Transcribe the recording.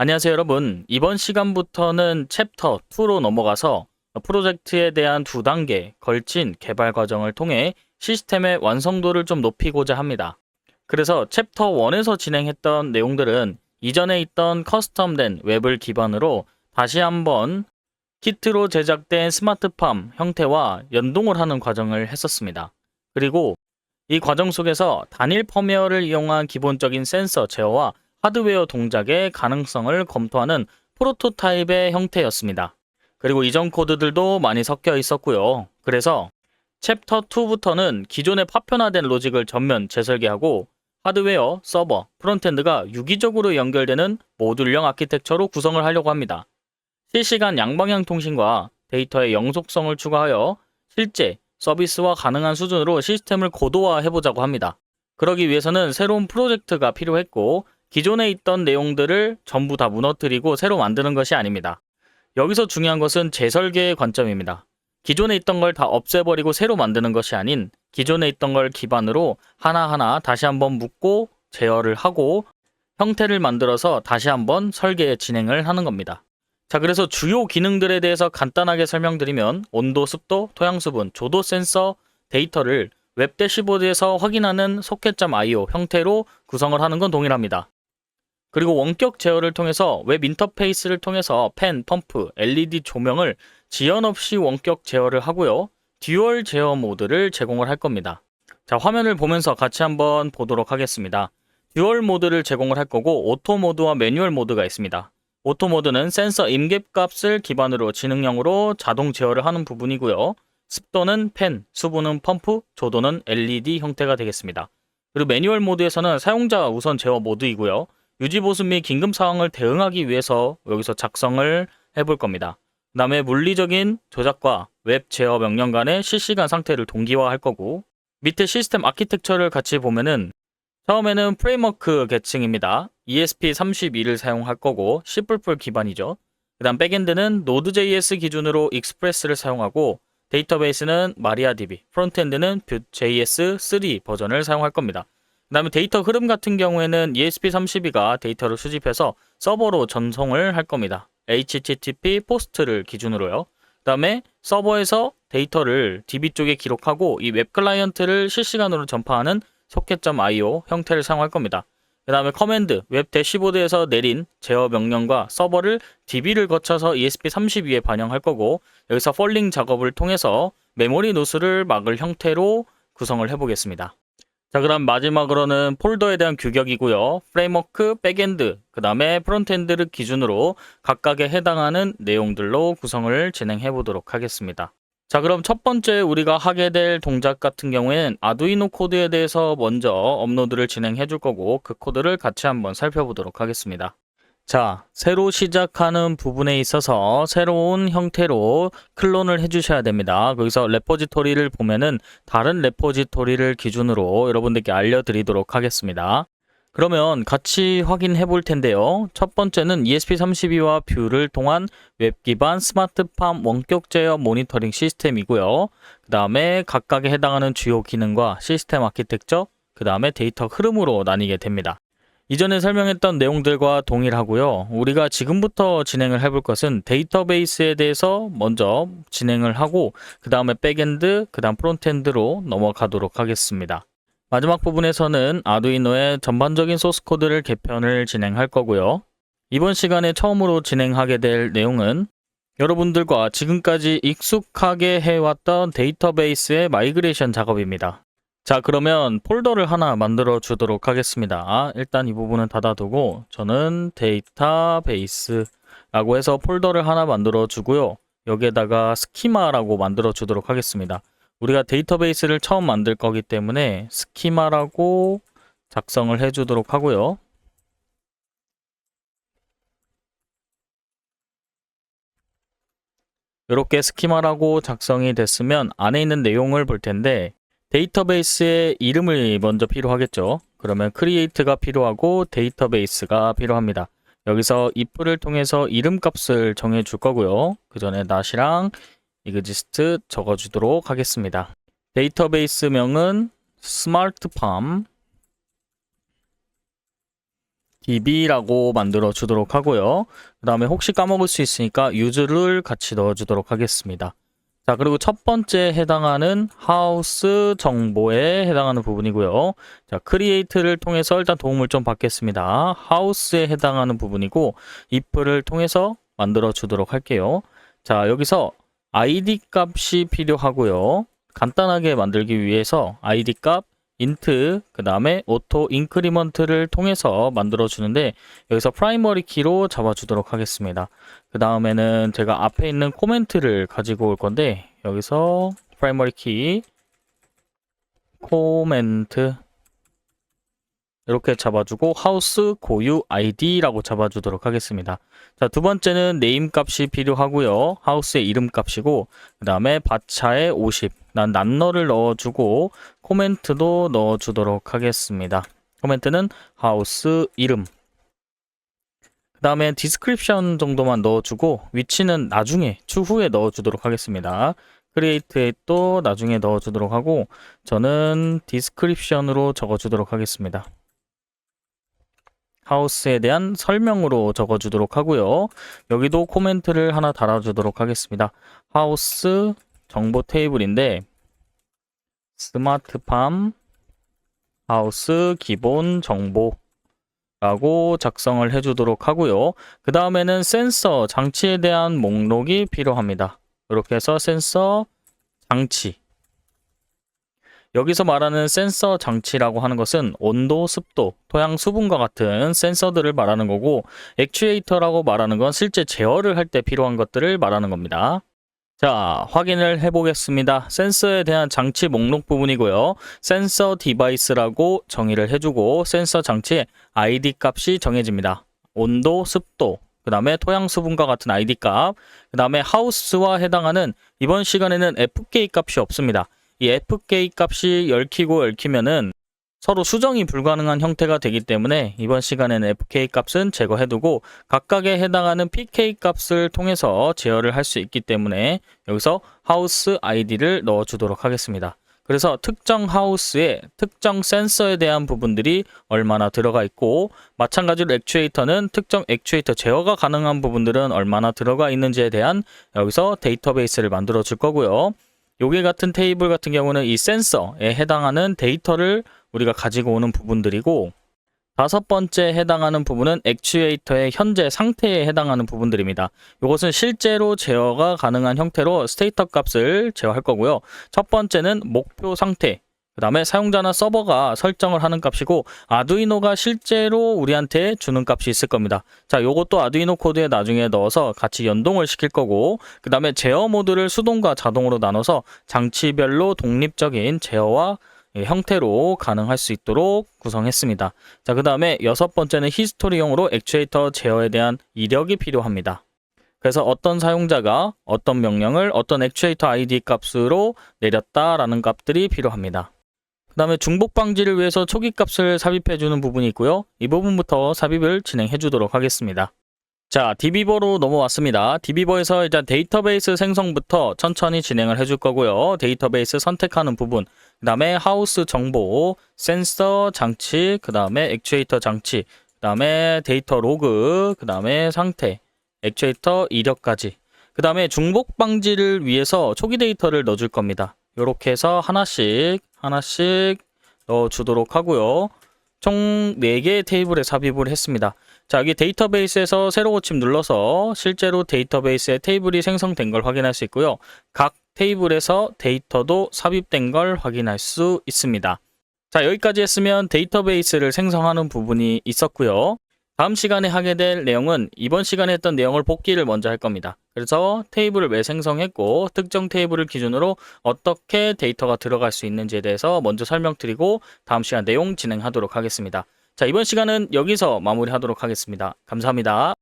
안녕하세요, 여러분. 이번 시간부터는 챕터 2로 넘어가서 프로젝트에 대한 2단계 걸친 개발 과정을 통해 시스템의 완성도를 좀 높이고자 합니다. 그래서 챕터 1에서 진행했던 내용들은 이전에 있던 커스텀된 웹을 기반으로 다시 한번 키트로 제작된 스마트팜 형태와 연동을 하는 과정을 했었습니다. 그리고 이 과정 속에서 단일 펌웨어를 이용한 기본적인 센서 제어와 하드웨어 동작의 가능성을 검토하는 프로토타입의 형태였습니다. 그리고 이전 코드들도 많이 섞여 있었고요. 그래서 챕터 2부터는 기존의 파편화된 로직을 전면 재설계하고 하드웨어, 서버, 프론트엔드가 유기적으로 연결되는 모듈형 아키텍처로 구성을 하려고 합니다. 실시간 양방향 통신과 데이터의 영속성을 추가하여 실제 서비스와 가능한 수준으로 시스템을 고도화해보자고 합니다. 그러기 위해서는 새로운 프로젝트가 필요했고 기존에 있던 내용들을 전부 다 무너뜨리고 새로 만드는 것이 아닙니다. 여기서 중요한 것은 재설계의 관점입니다. 기존에 있던 걸 다 없애버리고 새로 만드는 것이 아닌 기존에 있던 걸 기반으로 하나하나 다시 한번 묶고 제어를 하고 형태를 만들어서 다시 한번 설계 진행을 하는 겁니다. 자, 그래서 주요 기능들에 대해서 간단하게 설명드리면 온도, 습도, 토양 수분, 조도 센서 데이터를 웹 대시보드에서 확인하는 socket.io 형태로 구성을 하는 건 동일합니다. 그리고 원격 제어를 통해서 웹 인터페이스를 통해서 펜, 펌프, LED 조명을 지연 없이 원격 제어를 하고요. 듀얼 제어 모드를 제공을 할 겁니다. 자, 화면을 보면서 같이 한번 보도록 하겠습니다. 듀얼 모드를 제공을 할 거고 오토 모드와 매뉴얼 모드가 있습니다. 오토 모드는 센서 임계 값을 기반으로 지능형으로 자동 제어를 하는 부분이고요. 습도는 펜, 수분은 펌프, 조도는 LED 형태가 되겠습니다. 그리고 매뉴얼 모드에서는 사용자 우선 제어 모드이고요. 유지 보수 및 긴급 상황을 대응하기 위해서 여기서 작성을 해볼 겁니다. 그 다음에 물리적인 조작과 웹 제어 명령 간의 실시간 상태를 동기화할 거고 밑에 시스템 아키텍처를 같이 보면은 처음에는 프레임워크 계층입니다. ESP32를 사용할 거고 C++ 기반이죠. 그 다음 백엔드는 Node.js 기준으로 익스프레스를 사용하고 데이터베이스는 MariaDB, 프론트엔드는 Vue.js 3 버전을 사용할 겁니다. 그 다음에 데이터 흐름 같은 경우에는 ESP32가 데이터를 수집해서 서버로 전송을 할 겁니다. HTTP 포스트를 기준으로요. 그 다음에 서버에서 데이터를 DB 쪽에 기록하고 이 웹 클라이언트를 실시간으로 전파하는 socket.io 형태를 사용할 겁니다. 그 다음에 커맨드, 웹 대시보드에서 내린 제어 명령과 서버를 DB를 거쳐서 ESP32에 반영할 거고 여기서 폴링 작업을 통해서 메모리 누수를 막을 형태로 구성을 해보겠습니다. 자, 그럼 마지막으로는 폴더에 대한 규격이고요. 프레임워크, 백엔드, 그 다음에 프론트엔드를 기준으로 각각에 해당하는 내용들로 구성을 진행해 보도록 하겠습니다. 자, 그럼 첫 번째 우리가 하게 될 동작 같은 경우에는 아두이노 코드에 대해서 먼저 업로드를 진행해 줄 거고 그 코드를 같이 한번 살펴보도록 하겠습니다. 자, 새로 시작하는 부분에 있어서 새로운 형태로 클론을 해주셔야 됩니다. 거기서 레포지토리를 보면은 다른 레포지토리를 기준으로 여러분들께 알려드리도록 하겠습니다. 그러면 같이 확인해 볼 텐데요. 첫 번째는 ESP32와 뷰를 통한 웹 기반 스마트팜 원격 제어 모니터링 시스템이고요. 그 다음에 각각에 해당하는 주요 기능과 시스템 아키텍처, 그 다음에 데이터 흐름으로 나뉘게 됩니다. 이전에 설명했던 내용들과 동일하고요. 우리가 지금부터 진행을 해볼 것은 데이터베이스에 대해서 먼저 진행을 하고 그 다음에 백엔드, 그 다음 프론트엔드로 넘어가도록 하겠습니다. 마지막 부분에서는 아두이노의 전반적인 소스 코드를 개편을 진행할 거고요. 이번 시간에 처음으로 진행하게 될 내용은 여러분들과 지금까지 익숙하게 해왔던 데이터베이스의 마이그레이션 작업입니다. 자, 그러면 폴더를 하나 만들어 주도록 하겠습니다. 일단 이 부분은 닫아두고 저는 데이터베이스라고 해서 폴더를 하나 만들어 주고요. 여기에다가 스키마라고 만들어 주도록 하겠습니다. 우리가 데이터베이스를 처음 만들 거기 때문에 스키마라고 작성을 해 주도록 하고요. 이렇게 스키마라고 작성이 됐으면 안에 있는 내용을 볼 텐데 데이터베이스의 이름이 먼저 필요하겠죠. 그러면 create가 필요하고 데이터베이스가 필요합니다. 여기서 if를 통해서 이름 값을 정해 줄 거고요. 그 전에 not이랑 exist 적어 주도록 하겠습니다. 데이터베이스명은 smartpalm db라고 만들어 주도록 하고요. 그 다음에 혹시 까먹을 수 있으니까 use를 같이 넣어 주도록 하겠습니다. 자, 그리고 첫 번째 해당하는 하우스 정보에 해당하는 부분이고요. 자, create를 통해서 일단 도움을 좀 받겠습니다. 하우스에 해당하는 부분이고 if를 통해서 만들어 주도록 할게요. 자, 여기서 id 값이 필요하고요. 간단하게 만들기 위해서 id 값 int 그 다음에 auto increment를 통해서 만들어 주는데 여기서 프라이머리 키로 잡아 주도록 하겠습니다. 그 다음에는 제가 앞에 있는 코멘트를 가지고 올 건데 여기서 프라이머리 키 코멘트 이렇게 잡아주고 하우스 고유 id라고 잡아주도록 하겠습니다. 자, 두 번째는 네임 값이 필요하고요. 하우스의 이름 값이고 그 다음에 바차에 50 난 난너를 넣어주고 코멘트도 넣어주도록 하겠습니다. 코멘트는 하우스 이름 그 다음에 디스크립션 정도만 넣어주고 위치는 나중에 추후에 넣어주도록 하겠습니다. 크리에이트에 또 나중에 넣어주도록 하고 저는 디스크립션으로 적어주도록 하겠습니다. 하우스에 대한 설명으로 적어주도록 하고요. 여기도 코멘트를 하나 달아주도록 하겠습니다. 하우스 정보 테이블인데 스마트팜 하우스 기본 정보라고 작성을 해주도록 하고요. 그 다음에는 센서 장치에 대한 목록이 필요합니다. 이렇게 해서 센서 장치 여기서 말하는 센서 장치라고 하는 것은 온도, 습도, 토양, 수분과 같은 센서들을 말하는 거고 액추에이터라고 말하는 건 실제 제어를 할 때 필요한 것들을 말하는 겁니다. 자, 확인을 해보겠습니다. 센서에 대한 장치 목록 부분이고요. 센서 디바이스라고 정의를 해주고 센서 장치의 ID 값이 정해집니다. 온도, 습도, 그 다음에 토양, 수분과 같은 ID 값, 그 다음에 하우스와 해당하는 이번 시간에는 FK 값이 없습니다. 이 FK 값이 얽히면은 서로 수정이 불가능한 형태가 되기 때문에 이번 시간에는 FK 값은 제거해두고 각각에 해당하는 PK 값을 통해서 제어를 할 수 있기 때문에 여기서 하우스 ID를 넣어주도록 하겠습니다. 그래서 특정 하우스에 특정 센서에 대한 부분들이 얼마나 들어가 있고 마찬가지로 액추에이터는 특정 액추에이터 제어가 가능한 부분들은 얼마나 들어가 있는지에 대한 여기서 데이터베이스를 만들어 줄 거고요. 요게 같은 테이블 같은 경우는 이 센서에 해당하는 데이터를 우리가 가지고 오는 부분들이고 다섯 번째 해당하는 부분은 액추에이터의 현재 상태에 해당하는 부분들입니다. 이것은 실제로 제어가 가능한 형태로 스테이터 값을 제어할 거고요. 첫 번째는 목표 상태, 그 다음에 사용자나 서버가 설정을 하는 값이고 아두이노가 실제로 우리한테 주는 값이 있을 겁니다. 자, 요것도 아두이노 코드에 나중에 넣어서 같이 연동을 시킬 거고 그 다음에 제어 모드를 수동과 자동으로 나눠서 장치별로 독립적인 제어와 형태로 가능할 수 있도록 구성했습니다. 자, 그 다음에 여섯 번째는 히스토리용으로 액추에이터 제어에 대한 이력이 필요합니다. 그래서 어떤 사용자가 어떤 명령을 어떤 액추에이터 ID 값으로 내렸다라는 값들이 필요합니다. 그 다음에 중복 방지를 위해서 초기 값을 삽입해 주는 부분이 있고요. 이 부분부터 삽입을 진행해 주도록 하겠습니다. 자, dbeaver로 넘어왔습니다. dbeaver에서 일단 데이터베이스 생성부터 천천히 진행을 해줄 거고요. 데이터베이스 선택하는 부분, 그 다음에 하우스 정보, 센서 장치, 그 다음에 액추에이터 장치, 그 다음에 데이터 로그, 그 다음에 상태, 액추에이터 이력까지. 그 다음에 중복 방지를 위해서 초기 데이터를 넣어줄 겁니다. 이렇게 해서 하나씩 넣어주도록 하고요. 총 4개의 테이블에 삽입을 했습니다. 자, 여기 데이터베이스에서 새로 고침 눌러서 실제로 데이터베이스에 테이블이 생성된 걸 확인할 수 있고요. 각 테이블에서 데이터도 삽입된 걸 확인할 수 있습니다. 자, 여기까지 했으면 데이터베이스를 생성하는 부분이 있었고요. 다음 시간에 하게 될 내용은 이번 시간에 했던 내용을 복기를 먼저 할 겁니다. 그래서 테이블을 왜 생성했고 특정 테이블을 기준으로 어떻게 데이터가 들어갈 수 있는지에 대해서 먼저 설명드리고 다음 시간 내용 진행하도록 하겠습니다. 자, 이번 시간은 여기서 마무리하도록 하겠습니다. 감사합니다.